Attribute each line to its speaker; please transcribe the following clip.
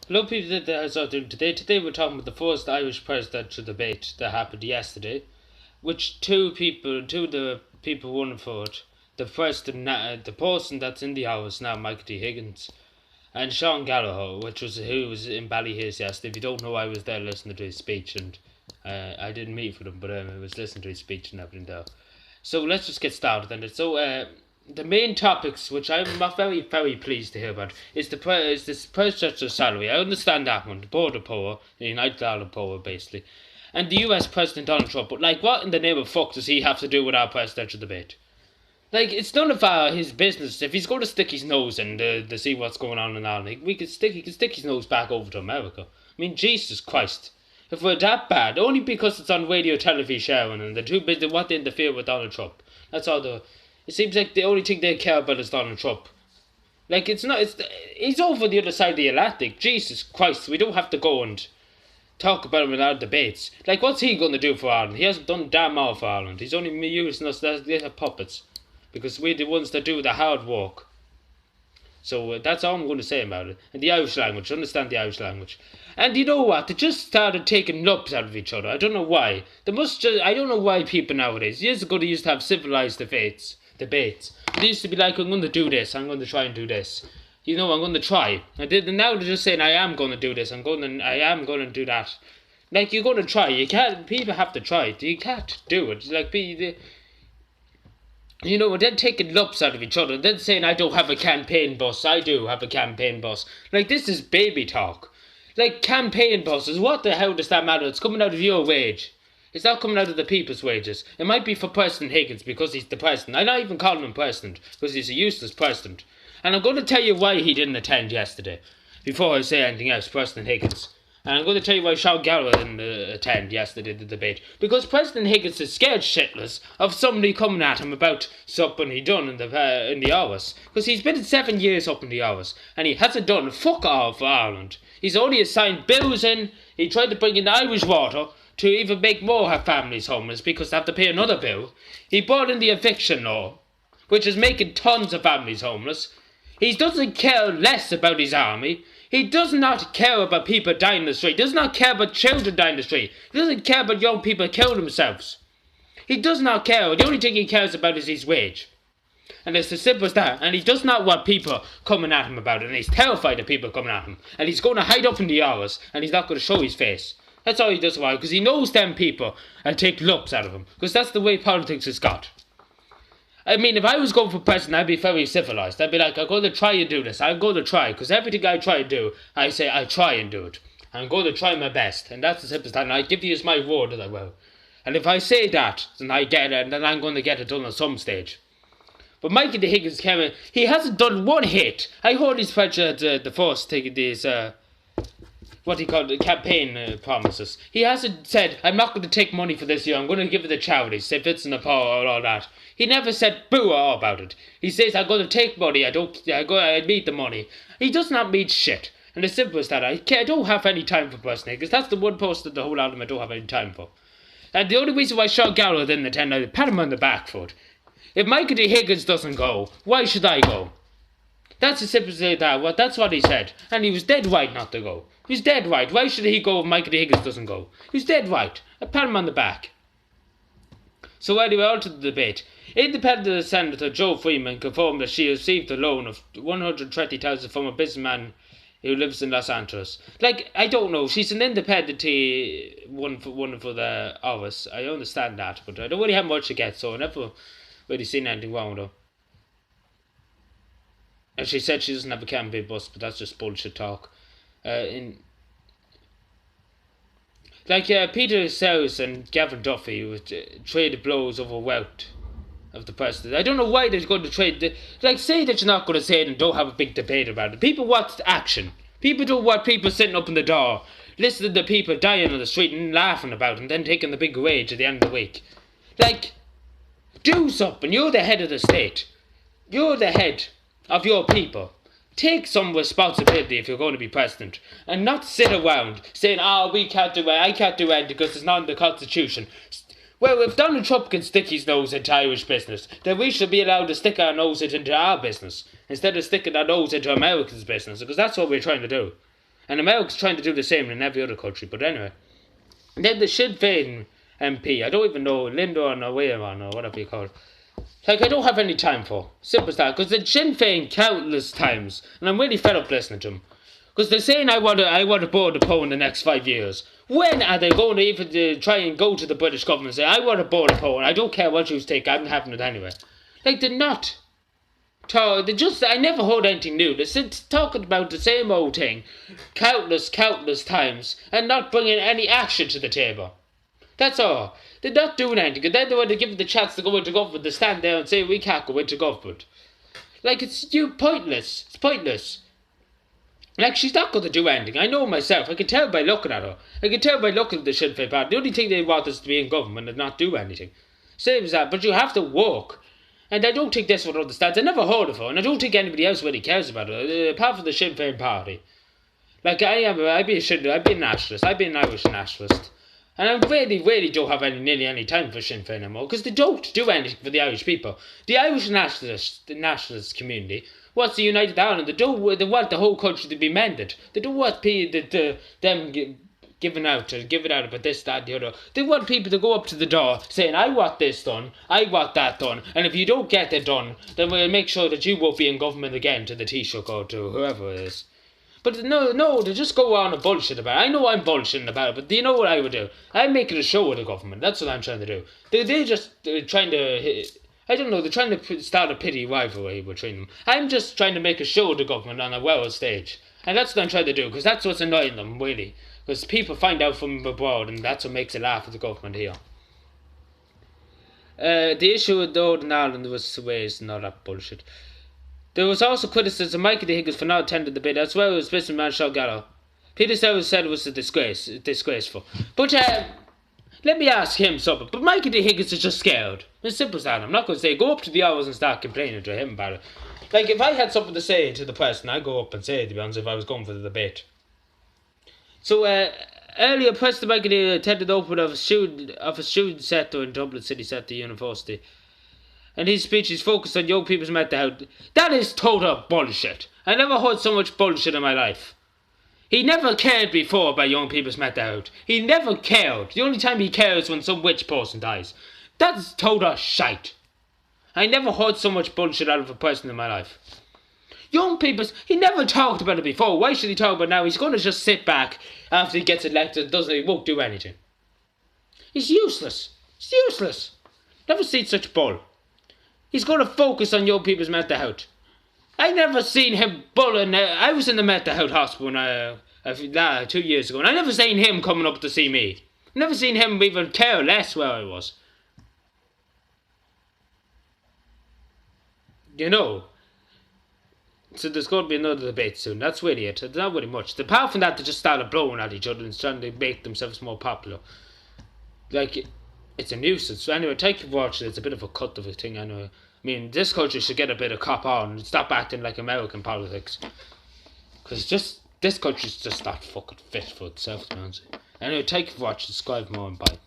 Speaker 1: A lot of people did that as I doing today. Today we're talking about the first Irish presidential debate that happened yesterday, which two of the people won for it. The president, the person that's in the House now, Michael D. Higgins, and Sean Gallagher, who was in Ballyhills yesterday. If you don't know, I was there listening to his speech, and I didn't meet with him, but I was listening to his speech and everything there. So let's just get started. And the main topics, which I'm not very, very pleased to hear about, is this presidential salary. I understand that one, the border power, the United Ireland power, basically, and the U.S. President Donald Trump. But like, what in the name of fuck does he have to do with our presidential debate? Like, it's none of his business. If he's going to stick his nose in to see what's going on in Ireland, he can stick his nose back over to America. I mean, Jesus Christ. If we're that bad, only because it's on radio, television, sharing, and they're too busy to want to interfere with Donald Trump. That's all the. It seems like the only thing they care about is Donald Trump. Like, it's not. He's over the other side of the Atlantic. Jesus Christ, we don't have to go and talk about him in our debates. Like, what's he going to do for Ireland? He hasn't done damn all for Ireland. He's only using us as puppets because we're the ones that do the hard work. So that's all I'm going to say about it. And the Irish language, understand the Irish language. And you know what? They just started taking lumps out of each other. I don't know why. I don't know why people nowadays. Years ago they used to have civilized debates. They used to be like, I'm going to do this. I'm going to try and do this. You know, I'm going to try. And now they're just saying, I am going to do this. I am going to do that. Like, you're going to try. You can't. People have to try. You can't do it. Like, you know, then taking lumps out of each other, then saying I don't have a campaign bus, I do have a campaign bus. Like, this is baby talk. Like, campaign buses, what the hell does that matter? It's coming out of your wage. It's not coming out of the people's wages. It might be for President Higgins because he's the president. I'm not even calling him president because he's a useless president. And I'm going to tell you why he didn't attend yesterday. Before I say anything else, President Higgins. And I'm going to tell you why Sean Gallagher didn't attend yesterday, the debate. Because President Higgins is scared shitless of somebody coming at him about something he done in the hours. Because he's been 7 years up in the hours, and he hasn't done fuck all for Ireland. He's only assigned bills in. He tried to bring in Irish water to even make more families homeless because they have to pay another bill. He brought in the eviction law, which is making tons of families homeless. He doesn't care less about his army. He does not care about people dying in the street. He does not care about children dying in the street. He doesn't care about young people killing themselves. He does not care. The only thing he cares about is his wage. And it's as simple as that. And he does not want people coming at him about it. And he's terrified of people coming at him. And he's going to hide up in the hours. And he's not going to show his face. That's all he does about it. Because he knows them people and take lumps out of him. Because that's the way politics has got. I mean, if I was going for president, I'd be very civilized. I'd be like, I'm going to try and do this. I'm going to try. Because everything I try and do, I say I try and do it. I'm going to try my best. And that's the simplest thing. And I give you my word that I will. And if I say that, then I get it, then I'm going to get it done at some stage. But Mikey the Higgins came in. He hasn't done one hit. I heard his speech at the first taking these what he called campaign promises. He hasn't said, I'm not going to take money for this year, I'm going to give it to charities, if it's in the power or all that. He never said boo or about it. He says, I'm going to take money, I need the money. He does not mean shit. And the simple as that, I don't have any time for President because that's the one post in the whole album I don't have any time for. And the only reason why Sean Gallagher didn't attend, I pat him on the back for it. If Michael D. Higgins doesn't go, why should I go? That's as simple as that. Well, that's what he said. And he was dead right not to go. He's dead right. Why should he go if Michael Higgins doesn't go? He's dead right. I pat him on the back. So anyway, on to the debate. Independent Senator Joe Freeman confirmed that she received a loan of $120,000 from a businessman who lives in Los Angeles. Like, I don't know. She's an independent one for the office. I understand that, but I don't really have much to get, so I never really seen anything wrong with her. And she said she doesn't have a campaign bus, but that's just bullshit talk. In like Peter Sells and Gavin Duffy would trade blows over wealth of the president. I don't know why they're going to trade. Like, say that you're not going to say it and don't have a big debate about it. People want action. People don't want people sitting up in the door, listening to people dying on the street and laughing about it and then taking the big wage at the end of the week. Like, do something. You're the head of the state. You're the head of your people. Take some responsibility if you're going to be president, and not sit around saying, "Oh, we can't do it. I can't do it because it's not in the Constitution." Well, if Donald Trump can stick his nose into Irish business, then we should be allowed to stick our nose into our business instead of sticking our nose into America's business, because that's what we're trying to do. And America's trying to do the same in every other country. But anyway, then the Sinn Féin MP, I don't even know, Lindor or Wayman or whatever you call it. Like, I don't have any time for. Simple as that. Because the Sinn Féin countless times, and I'm really fed up listening to them. Because they're saying I want to board the Poe in the next 5 years. When are they going to even try and go to the British government and say, I want to board the Poe and I don't care what you take, I'm having it anyway. Like, they're not. I never heard anything new. They're talking about the same old thing countless times and not bringing any action to the table. That's all. They're not doing anything. And then they want to give them the chance to go into government, to stand there and say we can't go into government. Like, it's pointless. It's pointless. Like, she's not going to do anything. I know myself. I can tell by looking at her. I can tell by looking at the Sinn Féin party. The only thing they want is to be in government and not do anything. Same as that. But you have to work. And I don't think this one understands. I never heard of her. And I don't think anybody else really cares about her. Apart from the Sinn Féin party. Like, I'd be a nationalist. I'd be an Irish nationalist. And I really don't have nearly any time for Sinn Féin anymore. Because they don't do anything for the Irish people. The Irish nationalist community wants the United Ireland. They want the whole country to be mended. They don't want them giving out about this, that, and the other. They want people to go up to the door saying, I want this done, I want that done, and if you don't get it done, then we'll make sure that you won't be in government again, to the Taoiseach or to whoever it is. But no, they just go on and bullshit about it. I know I'm bullshitting about it, but do you know what I would do? I'm making a show with the government. That's what I'm trying to do. They're just trying to... I don't know, they're trying to start a pity rivalry between them. I'm just trying to make a show with the government on a world stage. And that's what I'm trying to do, because that's what's annoying them, really. Because people find out from abroad, and that's what makes it laugh at the government here. The issue with Northern Ireland was Suez and all that bullshit. There was also criticism of Michael D. Higgins for not attending the debate, as well as businessman Sean Gallo. Peter Sellers said it was disgraceful. But let me ask him something. But Michael D. Higgins is just scared. It's simple as that. I'm not going to say go up to the hours and start complaining to him about it. Like, if I had something to say to the person, I'd go up and say it, to be honest, if I was going for the debate. So, earlier, President Michael D. attended the opening of a student centre in Dublin City Centre University. And his speech is focused on young people's mental health. That is total bullshit. I never heard so much bullshit in my life. He never cared before about young people's mental health. He never cared. The only time he cares is when some rich person dies. That's total shite. I never heard so much bullshit out of a person in my life. Young people, he never talked about it before. Why should he talk about it now? He's going to just sit back after he gets elected. He won't do anything. He's useless. He's useless. Never seen such bull. He's going to focus on young people's mental health. I never seen him bullying. I was in the mental health hospital 2 years ago, and I never seen him coming up to see me. Never seen him even care less where I was. You know. So there's going to be another debate soon. That's really it. There's not really much. Apart from that, they just started blowing at each other and trying to make themselves more popular. Like, it's a nuisance. So anyway, thank you for watching. It's a bit of a cut of a thing anyway. I mean, this country should get a bit of cop on and stop acting like American politics. Because this country's just not fucking fit for itself, man. Anyway, thank you for watching. Subscribe more and bye.